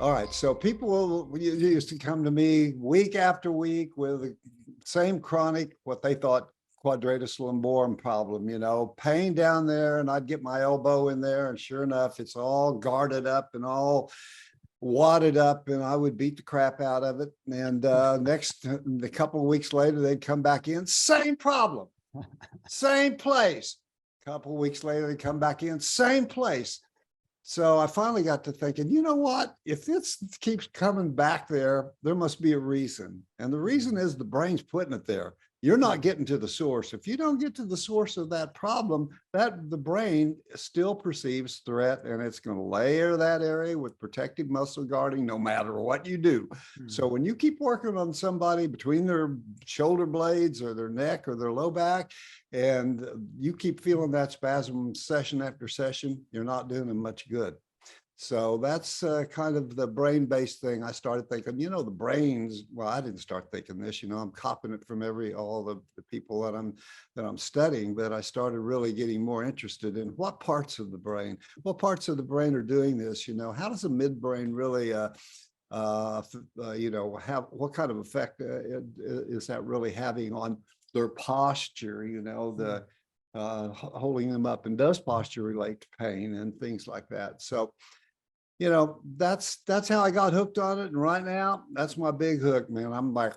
All right. So people used to come to me week after week with the same chronic, what they thought quadratus lumborum problem, pain down there. And I'd get my elbow in there. And sure enough, it's all guarded up and all wadded up, and I would beat the crap out of it. And a couple of weeks later, they'd come back in, same problem, same place. A couple of weeks later, they come back in, same place. So I finally got to thinking, you know what? If this keeps coming back there, there must be a reason. And the reason is the brain's putting it there. You're not getting to the source. If you don't get to the source of that problem, that the brain still perceives threat, and it's going to layer that area with protective muscle guarding no matter what you do. So when you keep working on somebody between their shoulder blades or their neck or their low back, and you keep feeling that spasm session after session, you're not doing them much good. So that's kind of the brain-based thing. I started thinking, the brains, well, I didn't start thinking this, I'm copying it from all the people that I'm studying, but I started really getting more interested in what parts of the brain are doing this, how does the midbrain really, what kind of effect is that really having on their posture, the holding them up, and does posture relate to pain and things like that? So, that's how I got hooked on it. And right now, that's my big hook, man. I'm like